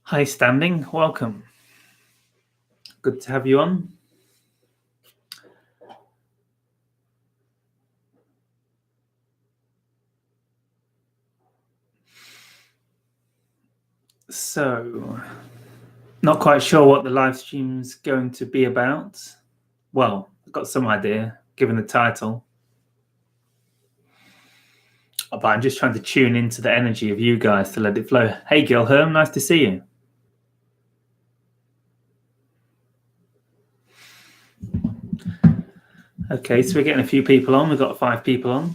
Hi, Standing. Welcome. Good to have you on. So, not quite sure what the live stream's going to be about. Well, I've got some idea, given the title. But I'm just trying to tune into the energy of you guys to let it flow. Hey, Gilherm, nice to see you. Okay, so we're getting a few people on. We've got 5 people on.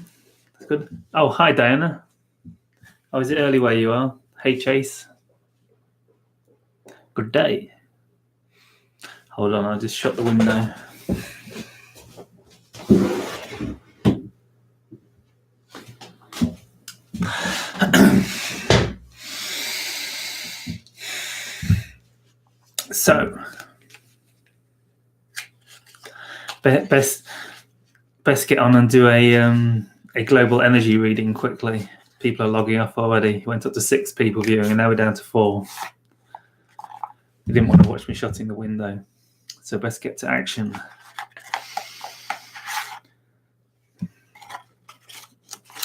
That's good. Oh, hi, Diana. Oh, is it early where you are? Hey, Chase. Good day. Hold on, I'll just shut the window. So, best get on and do a global energy reading quickly. People are logging off already. Went up to 6 people viewing, and now we're down to 4. You didn't want to watch me shutting the window, so best get to action.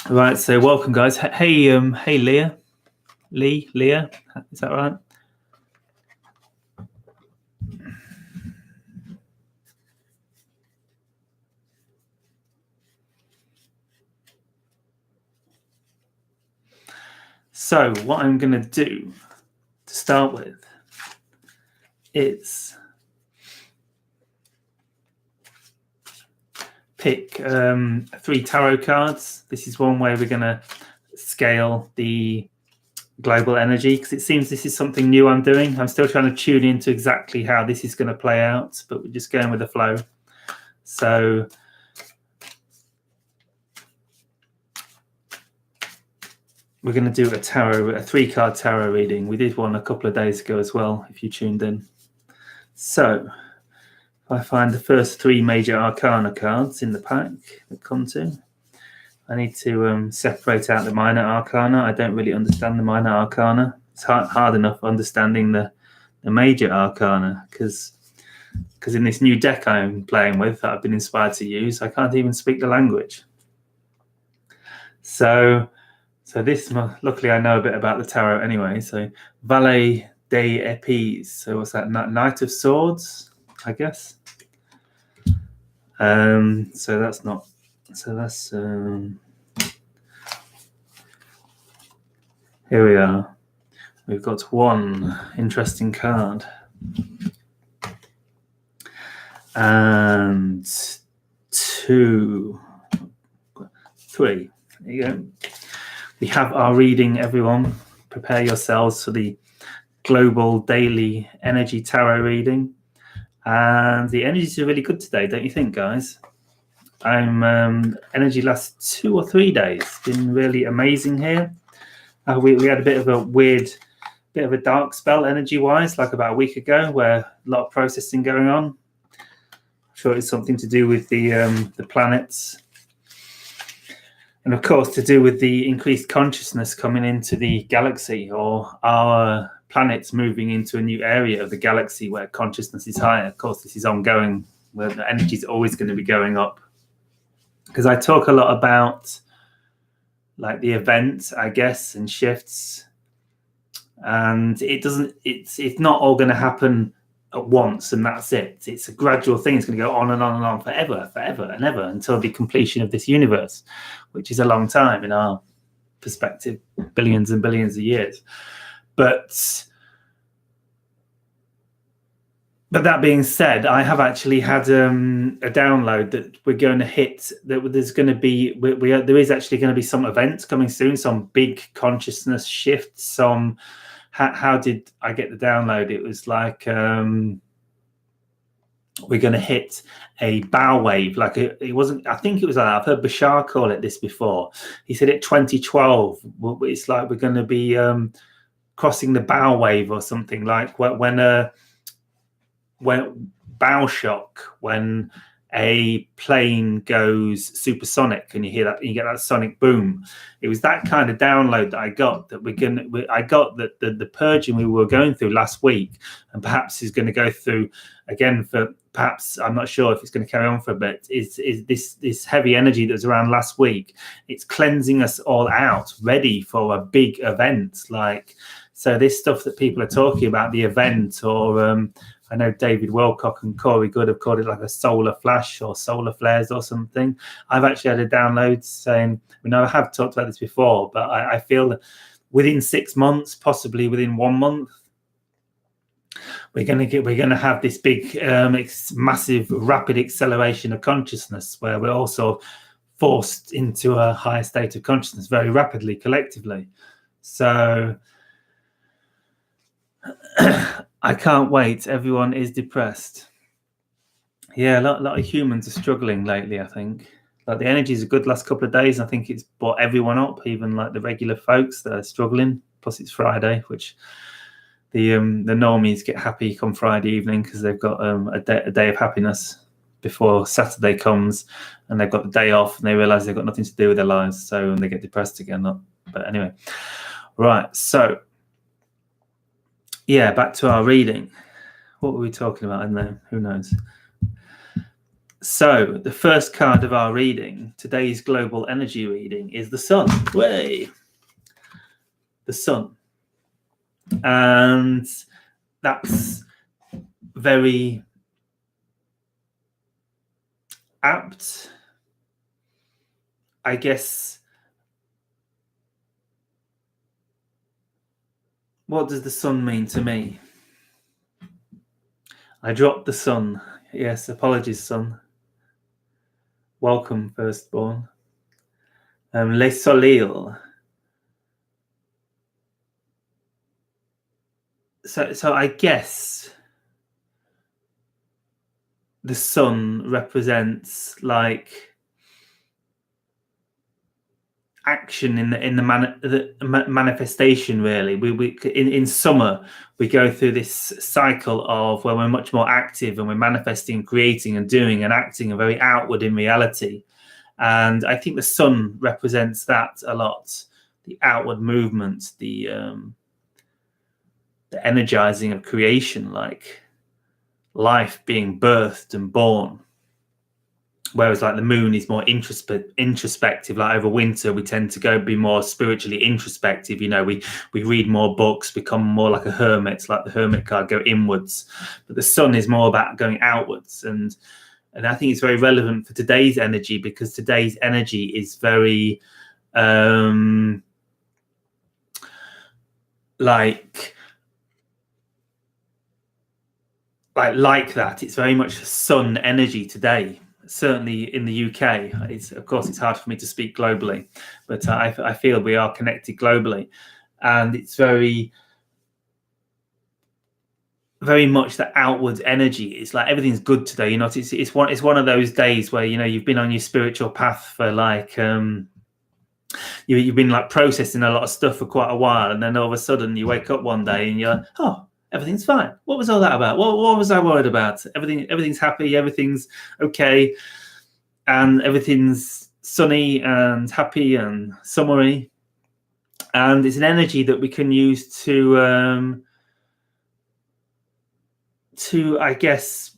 Right, so welcome, guys. Hey, Leah, Leah, is that right? So what I'm going to do to start with is pick 3 tarot cards. This is one way we're going to scale the global energy, because it seems this is something new I'm doing. I'm still trying to tune into exactly how this is going to play out, but we're just going with the flow. So we're going to do a 3-card tarot reading. We did one a couple of days ago as well, if you tuned in. So if I find the first 3 major arcana cards in the pack that come to, I need to separate out the minor arcana. I don't really understand the minor arcana. It's hard enough understanding the major arcana, because in this new deck I'm playing with that I've been inspired to use, I can't even speak the language. So this, luckily I know a bit about the tarot anyway. So Valet des Épées. So what's that? Knight of Swords, I guess. So that's not. So that's. Here we are. We've got 1 interesting card. And 2, 3. There you go. We have our reading, everyone. Prepare yourselves for the global daily energy tarot reading. And the energies are really good today, don't you think, guys? Energy lasts 2 or 3 days. It's been really amazing here. We had a bit of a dark spell energy-wise, like about a week ago, where a lot of processing going on. I'm sure it's something to do with the planets. And of course, to do with the increased consciousness coming into the galaxy, or our planets moving into a new area of the galaxy where consciousness is higher. Of course, this is ongoing, where the energy is always going to be going up. Because I talk a lot about like the events, I guess, and shifts. And it's not all going to happen at once and that's it. It's a gradual thing. It's going to go on and on and on forever and ever, until the completion of this universe, which is a long time in our perspective, billions and billions of years. But that being said, I have actually had a download that we're going to hit, that there's going to be, there is actually going to be some events coming soon, some big consciousness shifts, how did I get the download? It was like we're going to hit a bow wave. Like it wasn't, I think it was, I've heard Bashar call it this before. He said it 2012. It's like we're going to be crossing the bow wave or something, like when bow shock, when a plane goes supersonic and you hear that, you get that sonic boom. It was that kind of download that I got, that I got that the purging we were going through last week, and perhaps is going to go through again for, perhaps, I'm not sure if it's going to carry on for a bit, is this heavy energy that was around last week. It's cleansing us all out, ready for a big event. Like, so this stuff that people are talking about, the event, or I know David Wilcock and Corey Good have called it like a solar flash or solar flares or something. I've actually had a download saying, I have talked about this before, but I feel that within 6 months, possibly within 1 month, we're going to have this big, massive, rapid acceleration of consciousness, where we're also forced into a higher state of consciousness very rapidly, collectively. So I can't wait. Everyone is depressed. Yeah, a lot of humans are struggling lately, I think. Like, the energy's a good last couple of days. I think it's brought everyone up, even like the regular folks that are struggling. Plus it's Friday, which the normies get happy come Friday evening because they've got a day of happiness before Saturday comes, and they've got the day off and they realize they've got nothing to do with their lives, so they get depressed again. But anyway, right, so yeah, back to our reading. What were we talking about in there? Who knows? So the first card of our reading, today's global energy reading, is the sun. Way, the sun. And that's very apt, I guess. What does the sun mean to me? I dropped the sun. Yes, apologies, son. Welcome, firstborn. Le Soleil. So I guess the sun represents like action in the manifestation. Really, we in summer we go through this cycle of where we're much more active and we're manifesting, creating, and doing and acting, and very outward in reality. And I think the sun represents that a lot: the outward movement, the energizing of creation, like life being birthed and born. Whereas like the moon is more introspective. Like over winter, we tend to be more spiritually introspective. We read more books, become more like a hermit, like the hermit card, go inwards. But the sun is more about going outwards. And I think it's very relevant for today's energy, because today's energy is very like that. It's very much sun energy today. Certainly in the UK, of course it's hard for me to speak globally, but I feel we are connected globally, and it's very, very much the outward energy. It's like everything's good today. It's one of those days where you've been on your spiritual path for like you've been like processing a lot of stuff for quite a while, and then all of a sudden you wake up one day and you're like, oh, everything's fine. What was all that about? What was I worried about? Everything's happy. Everything's okay, and everything's sunny and happy and summery. And it's an energy that we can use to I guess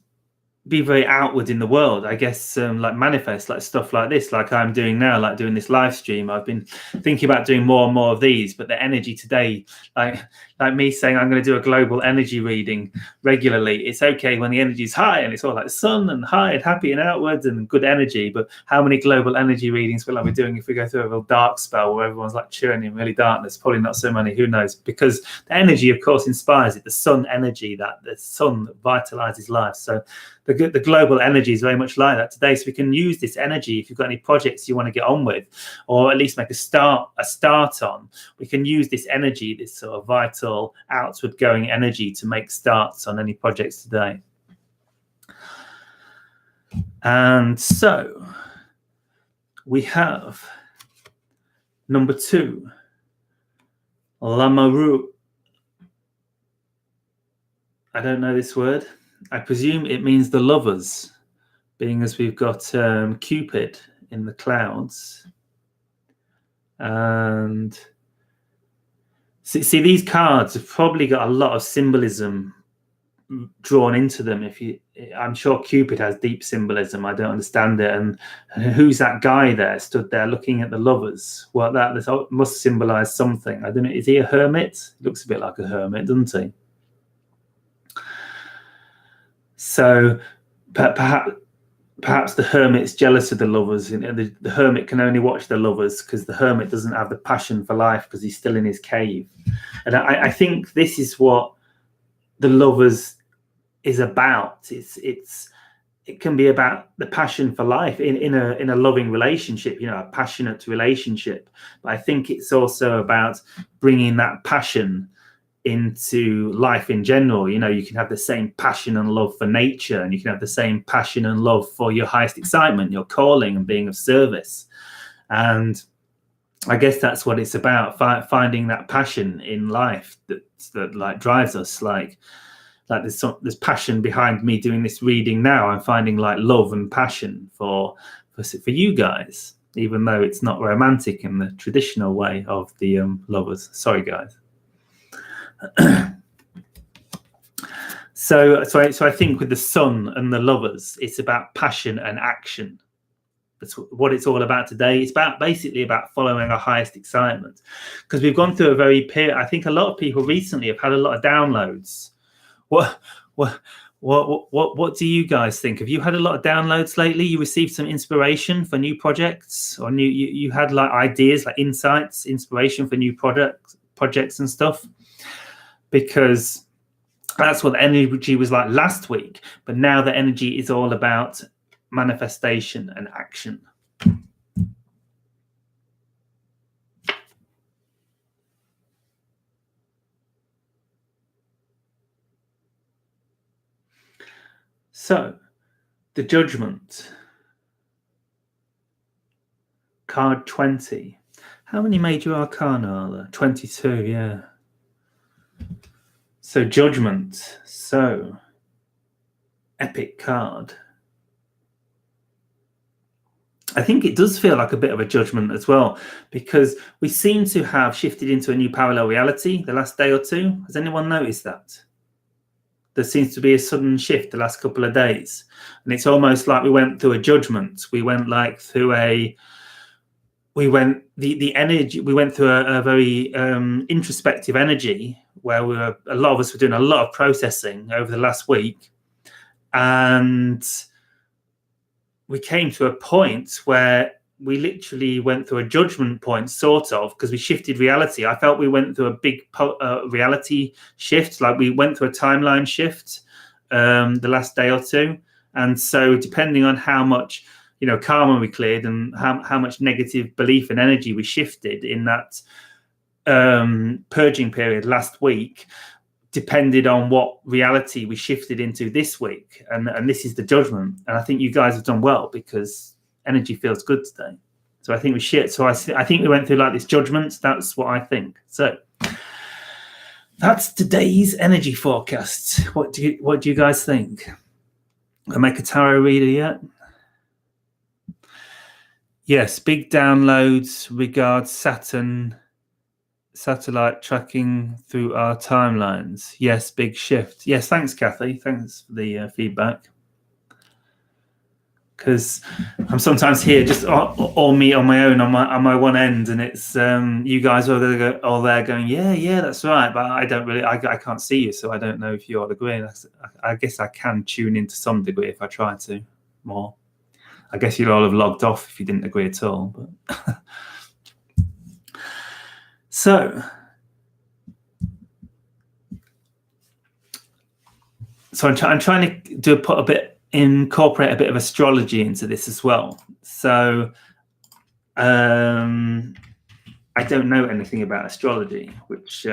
be very outward in the world, I guess, like manifest, like stuff like this, like I'm doing now, like doing this live stream. I've been thinking about doing more and more of these, but the energy today, like me saying I'm going to do a global energy reading regularly, it's okay when the energy is high and it's all like sun and high and happy and outwards and good energy. But how many global energy readings will I be doing if we go through a real dark spell where everyone's like churning really darkness? Probably not so many, who knows? Because the energy, of course, inspires it, the sun energy, that the sun that vitalizes life. So the global energy is very much like that today. So we can use this energy if you've got any projects you want to get on with, or at least make a start on. We can use this energy, this sort of vital, outward going energy, to make starts on any projects today. And so we have number 2, Lamaru. I don't know this word. I presume it means the lovers, being as we've got Cupid in the clouds. And see, these cards have probably got a lot of symbolism drawn into them. I'm sure Cupid has deep symbolism. I don't understand it. And who's that guy there stood there looking at the lovers? Well, that must symbolize something. I don't know. Is he a hermit? He looks a bit like a hermit, doesn't he? So perhaps the hermit's jealous of the lovers. The hermit can only watch the lovers because the hermit doesn't have the passion for life because he's still in his cave. And I think this is what the lovers is about. It can be about the passion for life in a loving relationship, a passionate relationship. But I think it's also about bringing that passion into life in general. You can have the same passion and love for nature, and you can have the same passion and love for your highest excitement, your calling, and being of service. And I guess that's what it's about, finding that passion in life that like drives us. Like there's passion behind me doing this reading now. I'm finding like love and passion for you guys, even though it's not romantic in the traditional way of the lovers. Sorry, guys. So I think with the sun and the lovers, it's about passion and action. That's what it's all about today. It's basically about following our highest excitement, because we've gone through a very period. I think a lot of people recently have had a lot of downloads. What do you guys think? Have you had a lot of downloads lately? You received some inspiration for new projects, or you had like ideas, like insights, inspiration for new projects and stuff? Because that's what the energy was like last week. But now the energy is all about manifestation and action. So, the Judgment. Card 20. How many major arcana are there? 22, yeah. So, Judgment. So, epic card. I think it does feel like a bit of a judgment as well, because we seem to have shifted into a new parallel reality the last day or two. Has anyone noticed that? There seems to be a sudden shift the last couple of days, and it's almost like we went through a judgment. We went like through the energy. We went through a very introspective energy where a lot of us were doing a lot of processing over the last week, and we came to a point where we literally went through a judgment point, sort of, because we shifted reality. I felt we went through a big reality shift, like we went through a timeline shift the last day or two. And so depending on how much, karma we cleared and how much negative belief and energy we shifted in that purging period last week, depended on what reality we shifted into this week. And this is the judgment. And I think you guys have done well, because energy feels good today. So I think we shit. So I think we went through like this judgment. That's what I think. So that's today's energy forecast. What do you guys think? I'll make a tarot reader yet? Yes, big downloads. Regards Saturn satellite tracking through our timelines. Yes, big shift. Yes, thanks, Kathy. Thanks for the feedback. Because I'm sometimes here just all me on my own on my one end, and it's you guys all there going, yeah, that's right, but I don't really, I can't see you, so I don't know if you all agree. I guess I can tune in to some degree if I try to more. I guess you'd all have logged off if you didn't agree at all. But so I'm trying to incorporate a bit of astrology into this as well. So I don't know anything about astrology, which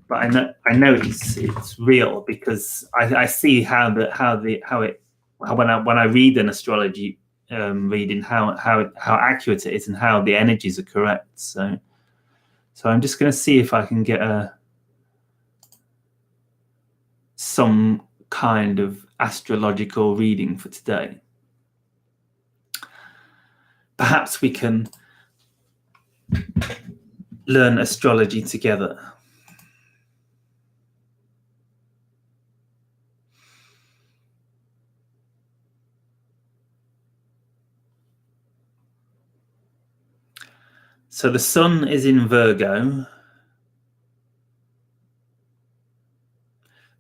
but I know it's real, because I see how when I read an astrology reading, how accurate it is and how the energies are correct. So I'm just going to see if I can get some kind of astrological reading for today. Perhaps we can learn astrology together. So the sun is in Virgo.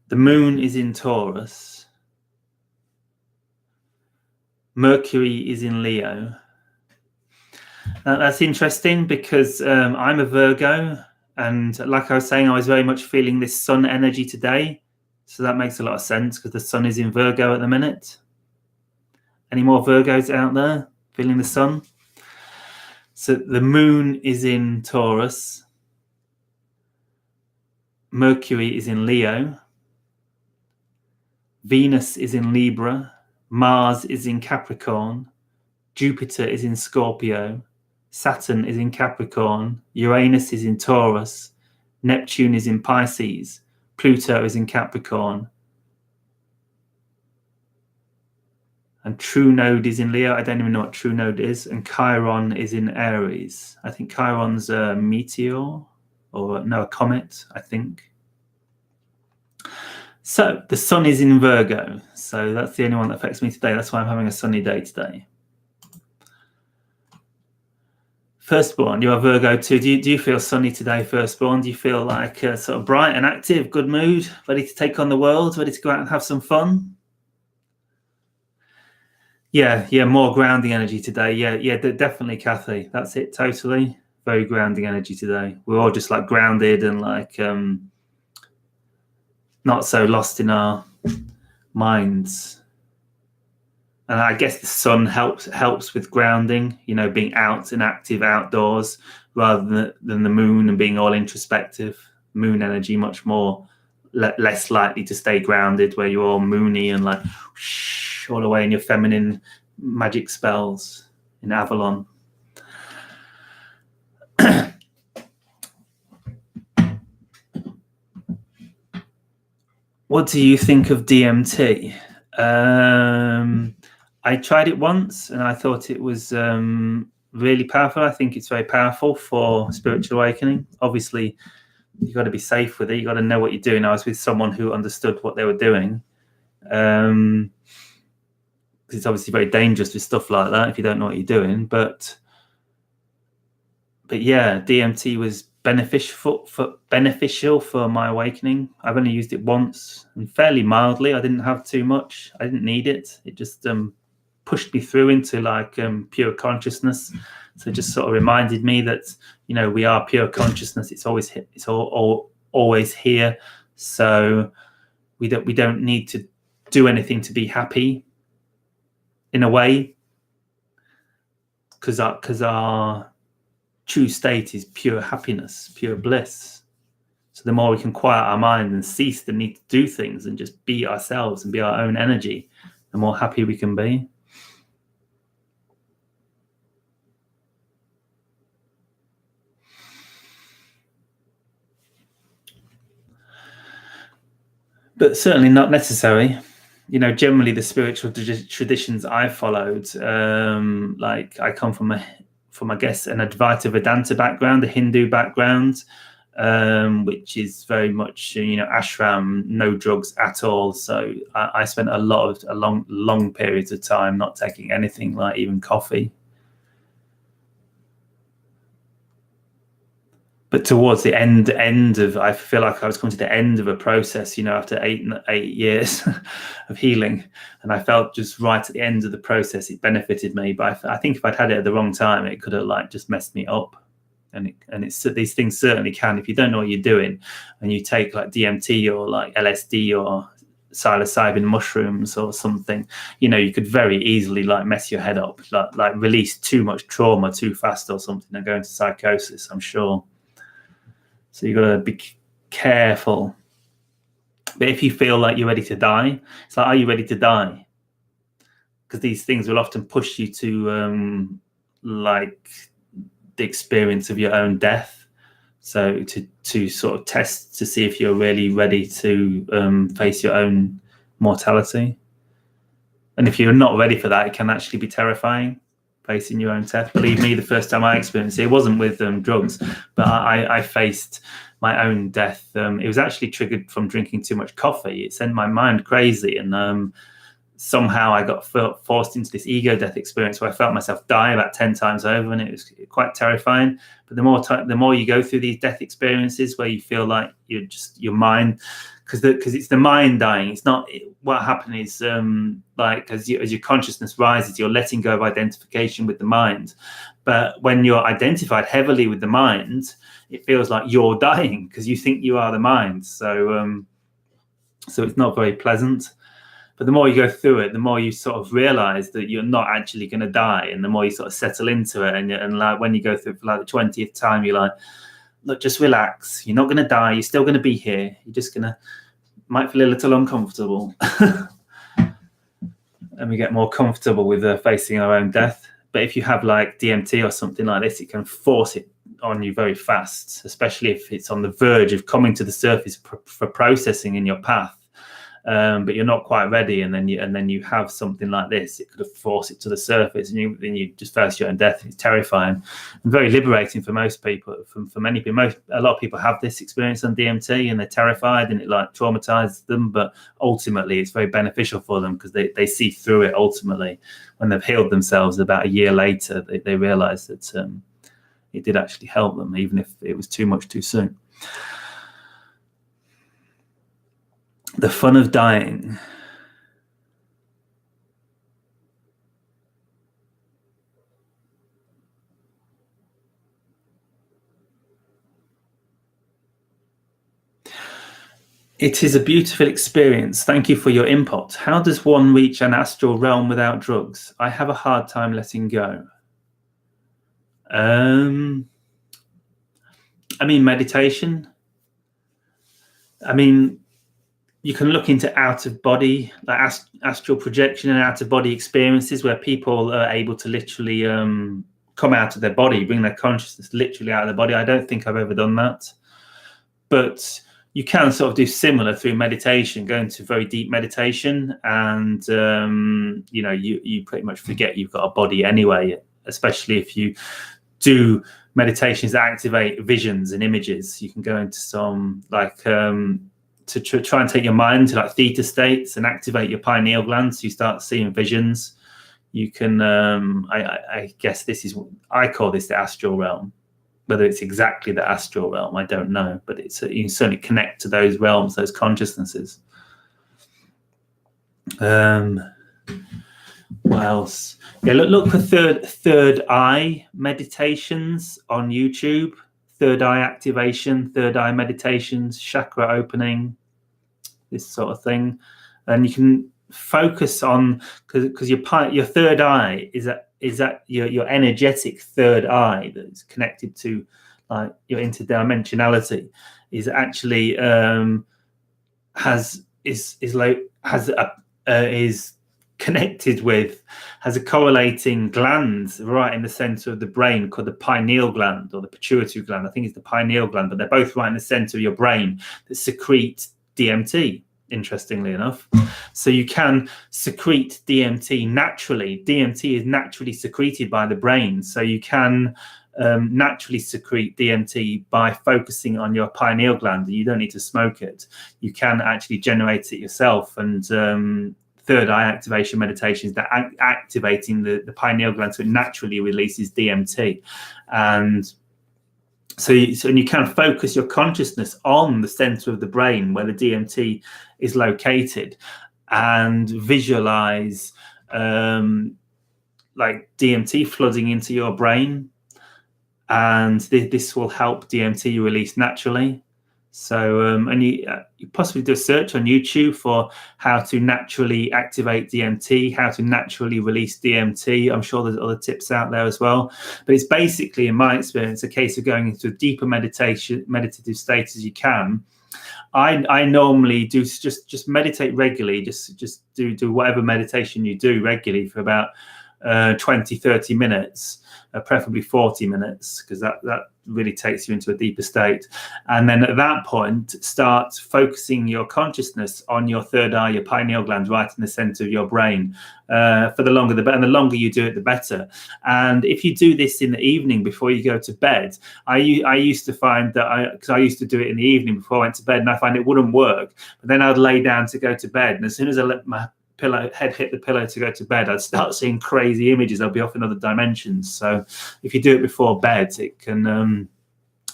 The moon is in Taurus. Mercury is in Leo. That's interesting because I'm a Virgo, and like I was saying, I was very much feeling this sun energy today. So that makes a lot of sense because the sun is in Virgo at the minute. Any more Virgos out there feeling the sun? So the moon is in Taurus. Mercury is in Leo. Venus is in Libra. Mars is in Capricorn. Jupiter is in Scorpio. Saturn is in Capricorn. Uranus is in Taurus. Neptune is in Pisces. Pluto is in Capricorn. And True Node is in Leo. I don't even know what True Node is. And Chiron is in Aries. I think Chiron's a meteor, or no, a comet, I think. So the sun is in Virgo. So that's the only one that affects me today. That's why I'm having a sunny day today. Firstborn, you are Virgo too. Do you feel sunny today, Firstborn? Do you feel like sort of bright and active, good mood, ready to take on the world, ready to go out and have some fun? Yeah, more grounding energy today. Yeah, definitely, Kathy. That's it, totally. Very grounding energy today. We're all just like grounded and like not so lost in our minds. And I guess the sun helps with grounding, being out and active outdoors rather than the moon and being all introspective. Moon energy much more less likely to stay grounded, where you're all moony and like all away in your feminine magic spells in Avalon. What do you think of DMT? I tried it once and I thought it was really powerful. I think it's very powerful for spiritual awakening. Obviously, you've got to be safe with it. You've got to know what you're doing. I was with someone who understood what they were doing. It's obviously very dangerous with stuff like that if you don't know what you're doing. But yeah, DMT was beneficial for my awakening. I've only used it once and fairly mildly. I didn't have too much. I didn't need it. It just pushed me through into like pure consciousness. So it just sort of reminded me that we are pure consciousness. It's always always here. So we don't need to do anything to be happy. In a way, because our true state is pure happiness, pure bliss. So the more we can quiet our mind and cease the need to do things and just be ourselves and be our own energy, the more happy we can be. But certainly not necessary. Generally the spiritual traditions I followed, like I come from I guess an Advaita Vedanta background, a Hindu background, which is very much ashram, no drugs at all. So I spent a long periods of time not taking anything, like even coffee. But towards the end of, I feel like I was coming to the end of a process, after 8 years of healing, and I felt just right at the end of the process, it benefited me. But I think if I'd had it at the wrong time, it could have like just messed me up. And it's these things certainly can, if you don't know what you're doing, and you take like DMT or like LSD or psilocybin mushrooms or something, you could very easily like mess your head up, like release too much trauma too fast or something and go into psychosis, I'm sure. So you've got to be careful. But if you feel like you're ready to die, it's like, are you ready to die? Because these things will often push you to like the experience of your own death. So to sort of test to see if you're really ready to face your own mortality. And if you're not ready for that, it can actually be terrifying, facing your own death. Believe me, the first time I experienced it, it wasn't with drugs, but I faced my own death. It was actually triggered from drinking too much coffee. It sent my mind crazy, and somehow I got forced into this ego death experience where I felt myself die about 10 times over, and it was quite terrifying. But the more you go through these death experiences where you feel like you're just your mind, because it's the mind dying. It's not what happened is like as your consciousness rises, you're letting go of identification with the mind. But when you're identified heavily with the mind, it feels like you're dying because you think you are the mind. So it's not very pleasant. But the more you go through it, the more you sort of realize that you're not actually going to die, and the more you sort of settle into it. And like when you go through for like the 20th time, you're like, look, just relax. You're not going to die. You're still going to be here. You're just going to might feel a little uncomfortable. And we get more comfortable with facing our own death. But if you have like DMT or something like this, it can force it on you very fast, especially if it's on the verge of coming to the surface for processing in your path. But you're not quite ready, and then you have something like this. It could have forced it to the surface, and you just face your own death. It's terrifying and very liberating for most people. For many people, a lot of people have this experience on DMT, and they're terrified, and it like traumatizes them. But ultimately, it's very beneficial for them because they see through it. Ultimately, when they've healed themselves, about a year later, they realize that it did actually help them, even if it was too much too soon. The fun of dying. It is a beautiful experience. Thank you for your input. How does one reach an astral realm without drugs? I have a hard time letting go. I mean, meditation. I mean, you can look into out-of-body, like astral projection and out-of-body experiences where people are able to literally come out of their body, bring their consciousness literally out of their body. I don't think I've ever done that. But you can sort of do similar through meditation, go into very deep meditation, and you pretty much forget you've got a body anyway, especially if you do meditations that activate visions and images. You can go into some like to try and take your mind to like theta states and activate your pineal gland, so you start seeing visions. You can I guess I call this the astral realm. Whether it's exactly the astral realm, I don't know, but you can certainly connect to those realms, those consciousnesses. What else? Yeah, look for third eye meditations on YouTube. Third eye activation, third eye meditations, chakra opening, this sort of thing. And you can focus on, because your third eye is that your energetic third eye that's connected to like your interdimensionality is actually is connected with, has a correlating gland right in the center of the brain called the pineal gland or the pituitary gland. I think it's the pineal gland, but they're both right in the center of your brain that secrete DMT, interestingly enough. So you can secrete DMT naturally. DMT is naturally secreted by the brain. So you can naturally secrete DMT by focusing on your pineal gland. You don't need to smoke it. You can actually generate it yourself. And third eye activation meditations that activating the pineal gland so it naturally releases DMT. And so you can focus your consciousness on the center of the brain where the DMT is located and visualize like DMT flooding into your brain. And this will help DMT release naturally. So, and you possibly do a search on YouTube for how to naturally activate DMT, how to naturally release DMT. I'm sure there's other tips out there as well. But it's basically, in my experience, a case of going into a deeper meditative state as you can. I normally do just meditate regularly, just do whatever meditation you do regularly for about 20, 30 minutes, preferably 40 minutes, because that really takes you into a deeper state. And then at that point, start focusing your consciousness on your third eye, your pineal gland, right in the center of your brain. For the longer the better, and the longer you do it, the better. And if you do this in the evening before you go to bed, I used to find that because I used to do it in the evening before I went to bed, and I find it wouldn't work. But then I'd lay down to go to bed, and as soon as I let my head hit the pillow to go to bed, I'd start seeing crazy images. I'll be off in other dimensions. So if you do it before bed, it can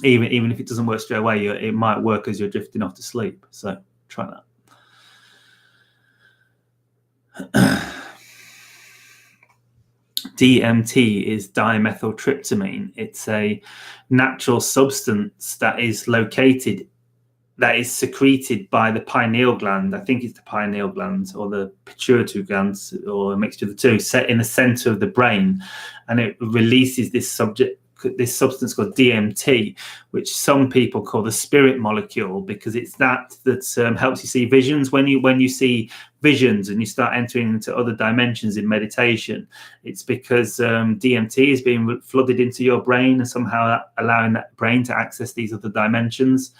even if it doesn't work straight away, it might work as you're drifting off to sleep. So try that. DMT is dimethyltryptamine. It's a natural substance that is secreted by the pineal gland. I think it's the pineal gland or the pituitary glands, or a mixture of the two, set in the center of the brain, and it releases this substance called DMT, which some people call the spirit molecule, because it's that helps you see visions. When you see visions and you start entering into other dimensions in meditation, it's because DMT is being flooded into your brain and somehow allowing that brain to access these other dimensions.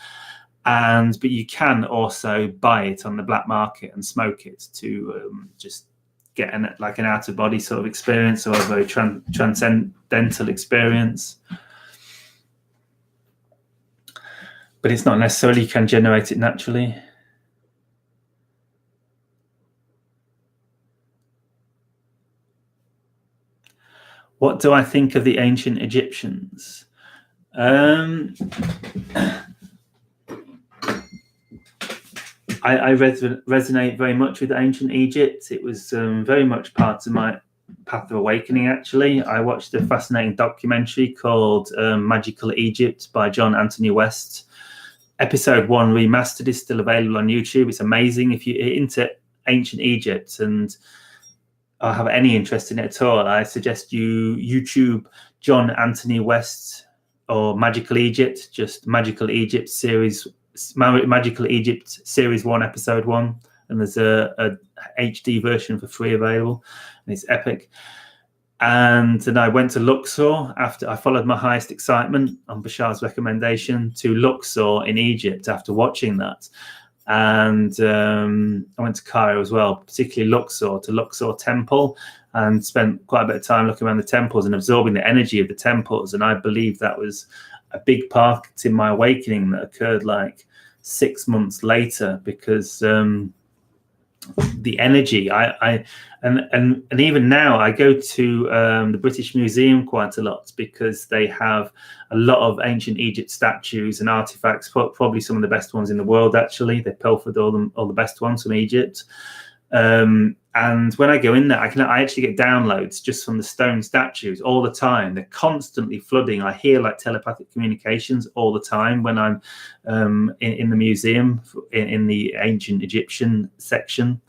But you can also buy it on the black market and smoke it to just get an out of body sort of experience, or a very transcendental experience. But it's not necessarily you can generate it naturally. What do I think of the ancient Egyptians? I resonate very much with ancient Egypt. It was very much part of my path of awakening, actually. I watched a fascinating documentary called Magical Egypt by John Anthony West. Episode 1 remastered is still available on YouTube. It's amazing. If you're into ancient Egypt and have any interest in it at all, I suggest you YouTube John Anthony West or Magical Egypt, just Magical Egypt series. Magical Egypt Series 1, Episode 1, and there's a HD version for free available, and it's epic. And then I went to Luxor after I followed my highest excitement on Bashar's recommendation to Luxor in Egypt after watching that. And I went to Cairo as well, particularly Luxor, to Luxor Temple, and spent quite a bit of time looking around the temples and absorbing the energy of the temples. And I believe that was a big part in my awakening that occurred like 6 months later, because the energy and even now I go to the British Museum quite a lot, because they have a lot of ancient Egypt statues and artifacts, probably some of the best ones in the world. Actually, they pilfered all the best ones from Egypt. And when I go in there, I actually get downloads just from the stone statues all the time. They're constantly flooding. I hear like telepathic communications all the time when I'm in the museum, in the ancient Egyptian section.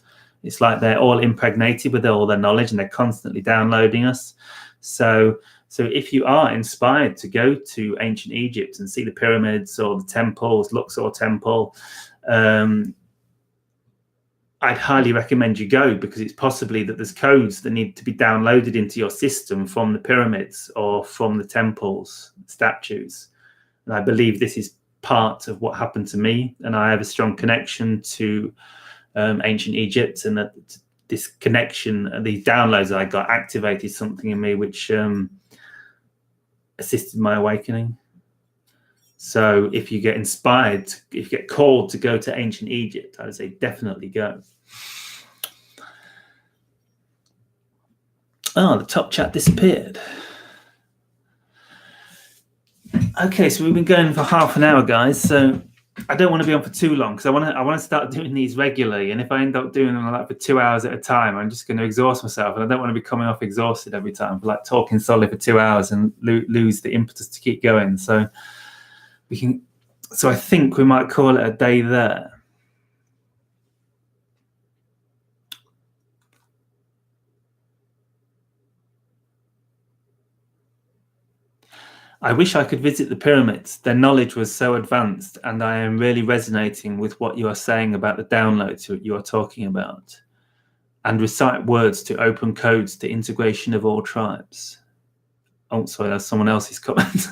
It's like they're all impregnated with all their knowledge, and they're constantly downloading us. So if you are inspired to go to ancient Egypt and see the pyramids or the temples, Luxor Temple, I'd highly recommend you go, because it's possibly that there's codes that need to be downloaded into your system from the pyramids or from the temples, statues. And I believe this is part of what happened to me. And I have a strong connection to ancient Egypt, and that this connection, these downloads that I got, activated something in me which assisted my awakening. So if you get inspired, if you get called to go to ancient Egypt, I would say definitely go. Oh, the top chat disappeared. Okay, so we've been going for half an hour, guys. So I don't want to be on for too long, because I want to start doing these regularly. And if I end up doing them like for 2 hours at a time, I'm just going to exhaust myself, and I don't want to be coming off exhausted every time for like talking solely for 2 hours and lose the impetus to keep going. So I think we might call it a day there. I wish I could visit the pyramids. Their knowledge was so advanced, and I am really resonating with what you are saying about the downloads you are talking about. and recite words to open codes to integration of all tribes. Oh, sorry, that's someone else's comment.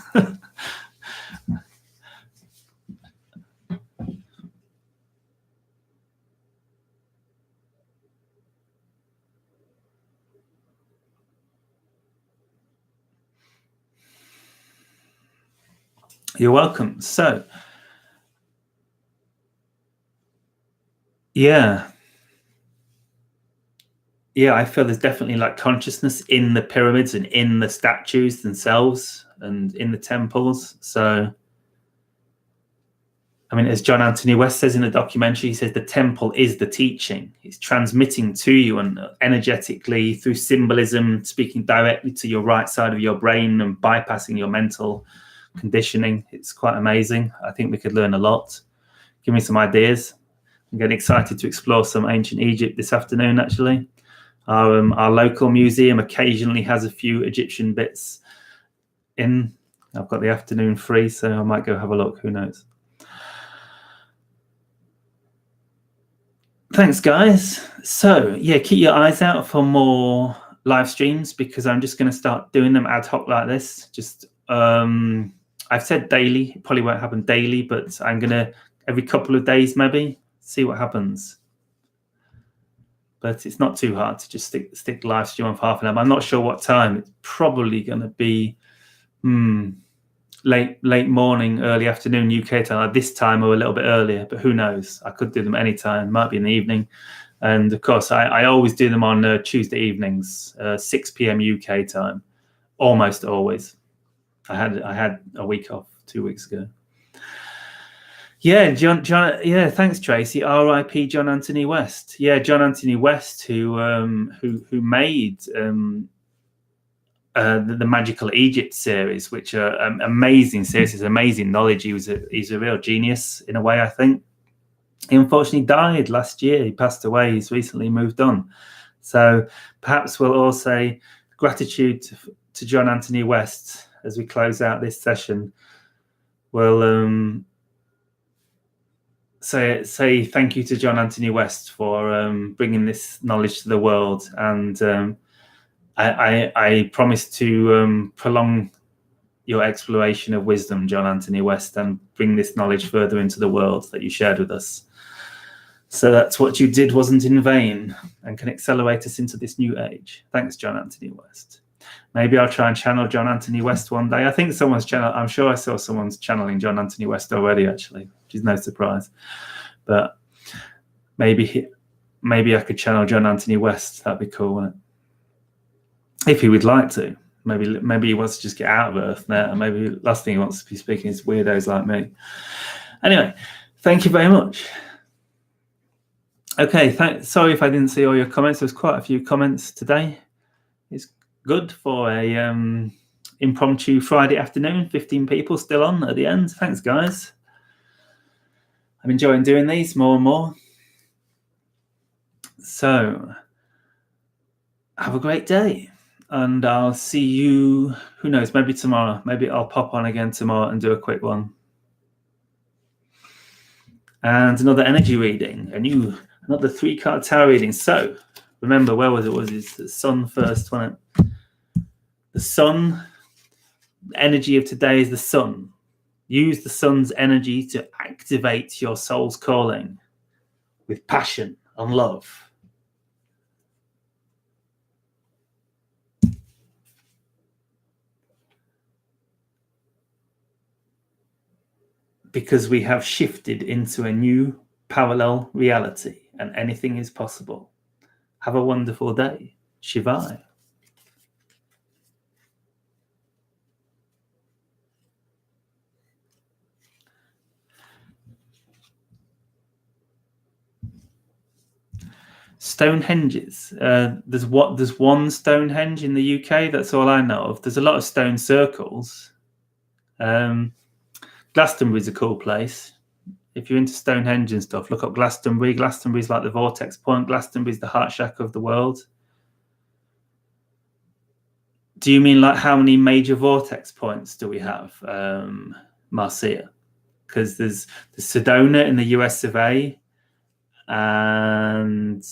You're welcome. So, yeah, I feel there's definitely like consciousness in the pyramids and in the statues themselves and in the temples. So, I mean, as John Anthony West says in the documentary, he says the temple is the teaching. It's transmitting to you and energetically through symbolism, speaking directly to your right side of your brain and bypassing your mental conditioning. It's quite amazing. I think we could learn a lot. Give me some ideas. I'm getting excited to explore some ancient Egypt this afternoon, actually. Our local museum occasionally has a few Egyptian bits in. I've got the afternoon free, so I might go have a look. Who knows? Thanks, guys. So, yeah, keep your eyes out for more live streams because I'm just going to start doing them ad hoc like this. Just, I've said daily. It probably won't happen daily, but I'm going to, every couple of days maybe, see what happens. But it's not too hard to just stick live stream on for half an hour. I'm not sure what time. It's probably going to be late morning, early afternoon UK time. This time or a little bit earlier, but who knows? I could do them anytime. Might be in the evening. And of course, I always do them on Tuesday evenings, 6 p.m. UK time, almost always. I had a week off 2 weeks ago. Yeah, John. Yeah, thanks, Tracy. R.I.P. John Anthony West. Yeah, John Anthony West, who made the Magical Egypt series, which are amazing series, amazing knowledge. He's a real genius in a way. I think he unfortunately died last year. He passed away. He's recently moved on. So perhaps we'll all say gratitude to John Anthony West as we close out this session. We'll say thank you to John Anthony West for bringing this knowledge to the world, and I promise to prolong your exploration of wisdom, John Anthony West, and bring this knowledge further into the world that you shared with us. So that's what you did wasn't in vain and can accelerate us into this new age. Thanks, John Anthony West. Maybe I'll try and channel John Anthony West one day. I think someone's I'm sure I saw someone's channeling John Anthony West already, actually, which is no surprise. But maybe I could channel John Anthony West. That'd be cool, wouldn't it? If he would like to. Maybe he wants to just get out of Earth now. And maybe the last thing he wants to be speaking is weirdos like me. Anyway, thank you very much. Okay, sorry if I didn't see all your comments. There's quite a few comments today. It's good for a impromptu Friday afternoon. 15 people still on at the end. Thanks, guys. I'm enjoying doing these more and more. So, have a great day. And I'll see you, who knows, maybe tomorrow. Maybe I'll pop on again tomorrow and do a quick one. And another energy reading, another 3-card tarot reading. So, remember, where was it? Was it the sun first, wasn't it? The sun, the energy of today is the sun. Use the sun's energy to activate your soul's calling with passion and love. Because we have shifted into a new parallel reality and anything is possible. Have a wonderful day. Shivaya. Stonehenges. There's one Stonehenge in the UK. That's all I know of. There's a lot of stone circles. Glastonbury's a cool place. If you're into Stonehenge and stuff, look up Glastonbury. Glastonbury's like the vortex point. Glastonbury's the heart chakra of the world. Do you mean like how many major vortex points do we have, Marcia? Because there's Sedona in the US of A, and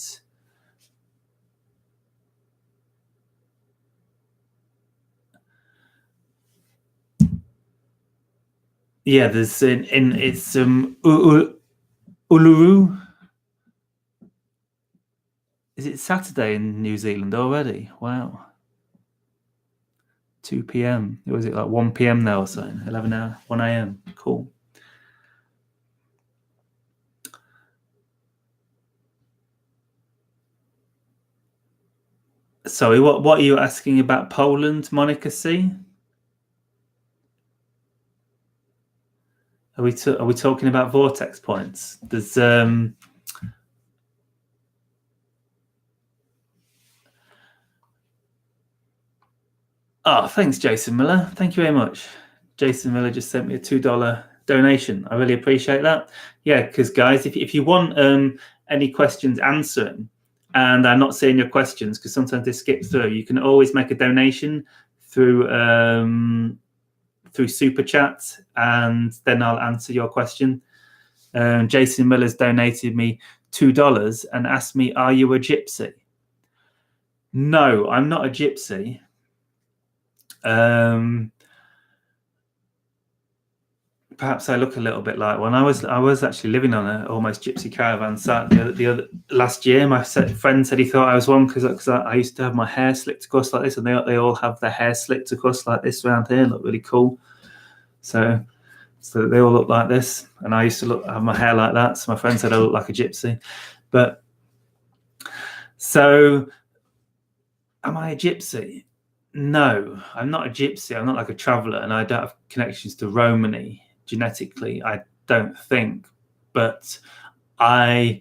Yeah, there's in it's Uluru. Is it Saturday in New Zealand already? Wow. 2 p.m. Was it like 1 p.m. now or something? 11 hour, 1 a.m. Cool. Sorry, what are you asking about Poland, Monica C? Are we talking about vortex points? There's Oh, thanks, Jason Miller. Thank you very much. Jason Miller just sent me a $2 donation. I really appreciate that. Yeah, because guys, if you want any questions answering, and I'm not seeing your questions because sometimes they skip through, you can always make a donation through through Super Chat, and then I'll answer your question. Jason Miller's donated me $2 and asked me, "Are you a gypsy?" No, I'm not a gypsy. Perhaps I look a little bit like one. I was actually living on an almost gypsy caravan site the other last year. My friend said he thought I was one because I used to have my hair slicked across like this, and they all have their hair slicked across like this around here. Look really cool. So they all look like this, and I used to have my hair like that. So my friend said I look like a gypsy. But so, am I a gypsy? No, I'm not a gypsy. I'm not like a traveller, and I don't have connections to Romany genetically. I don't think, but I'm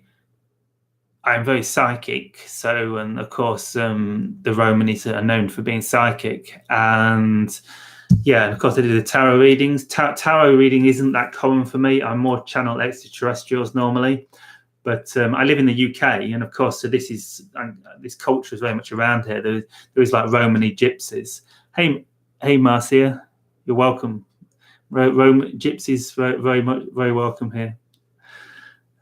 very psychic. So, and of course, the Romanis are known for being psychic, and yeah, and of course, I do the tarot readings. Tarot reading isn't that common for me. I'm more channel extraterrestrials normally. But I live in the UK, and of course, so this culture is very much around here. There is like Romany gypsies. Hey, Marcia, you're welcome. Gypsies, very welcome here.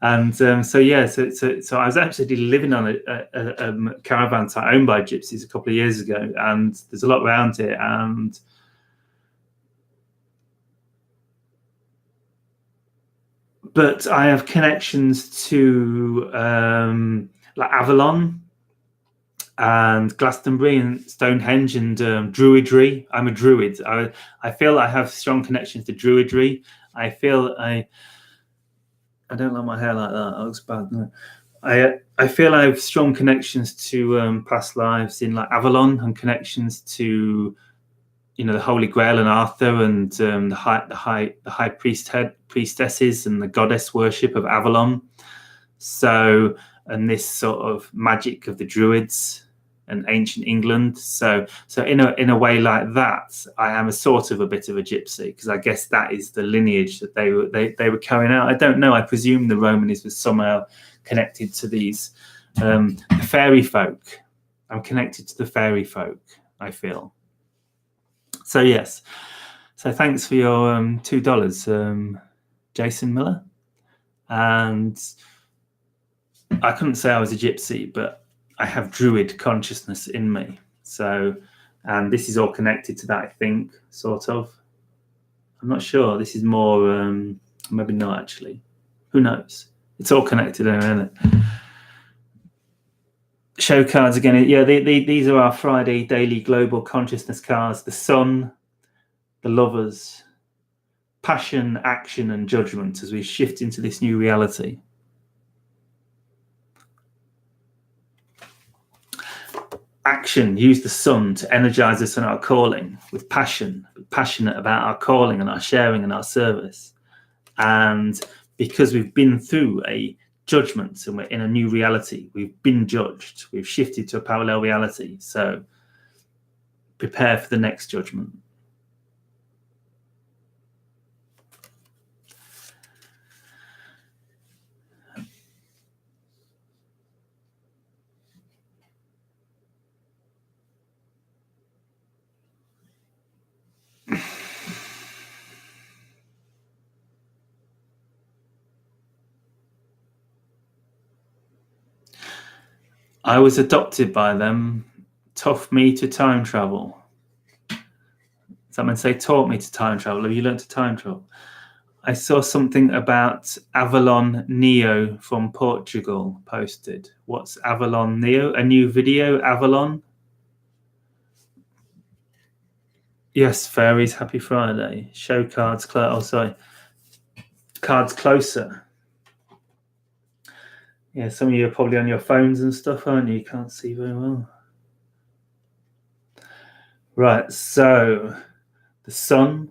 And so I was actually living on a caravan site owned by gypsies a couple of years ago, and there's a lot around here, and but I have connections to like Avalon and Glastonbury and Stonehenge and Druidry. I'm a Druid. I feel I have strong connections to Druidry. I feel I don't like my hair like that. It looks bad. No. I feel I have strong connections to past lives in like Avalon, and connections to the Holy Grail and Arthur, and the high priestesses and the goddess worship of Avalon. So, and this sort of magic of the Druids and ancient England. So in a way like that, I am a sort of a bit of a gypsy, because I guess that is the lineage that they were carrying out. I don't know. I presume the Romans were somehow connected to these the fairy folk. I'm connected to the fairy folk, I feel. So yes. So thanks for your $2, Jason Miller. And I couldn't say I was a gypsy, but I have Druid consciousness in me. So, and this is all connected to that, I think, sort of. I'm not sure. This is more, maybe not actually. Who knows? It's all connected, isn't it? Show cards again. Yeah, these are our Friday daily global consciousness cards. The Sun, the Lovers, Passion, Action, and Judgment as we shift into this new reality. Action, use the Sun to energize us in our calling with passion, passionate about our calling and our sharing and our service. And because we've been through a judgment and we're in a new reality, we've been judged, we've shifted to a parallel reality. So prepare for the next judgment. I was adopted by them, taught me to time travel. Someone say taught me to time travel. Have you learned to time travel? I saw something about Avalon Neo from Portugal posted. What's Avalon Neo? A new video, Avalon? Yes, fairies, happy Friday. Show cards close. Oh, sorry. Cards closer. Yeah, some of you are probably on your phones and stuff, aren't you? You can't see very well. Right, so the sun.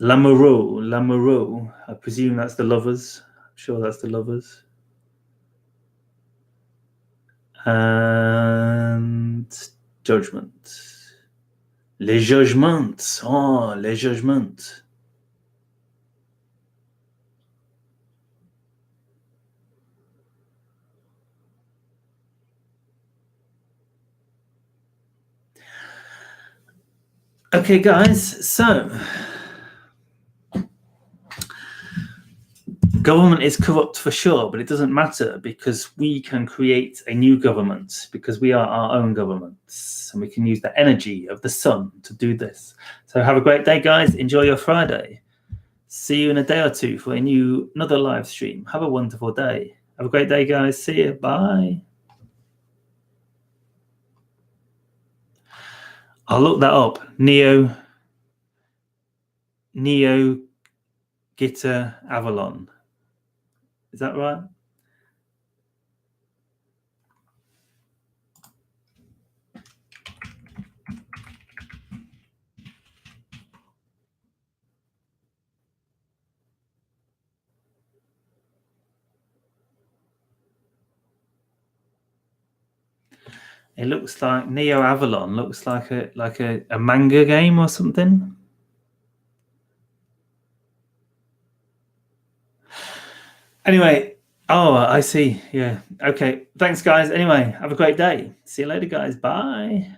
L'amoureux. I presume that's the lovers. I'm sure that's the lovers. And judgment. Les jugements. Oh, les jugements. Okay, guys, so government is corrupt for sure, but it doesn't matter because we can create a new government because we are our own governments and we can use the energy of the sun to do this. So have a great day, guys. Enjoy your Friday. See you in a day or two for another live stream. Have a wonderful day. Have a great day, guys. See you. Bye. I'll look that up. Neo Gitter Avalon. Is that right? It looks like Neo Avalon looks like a manga game or something. Anyway, oh, I see. Yeah. Okay. Thanks, guys. Anyway, have a great day. See you later, guys. Bye.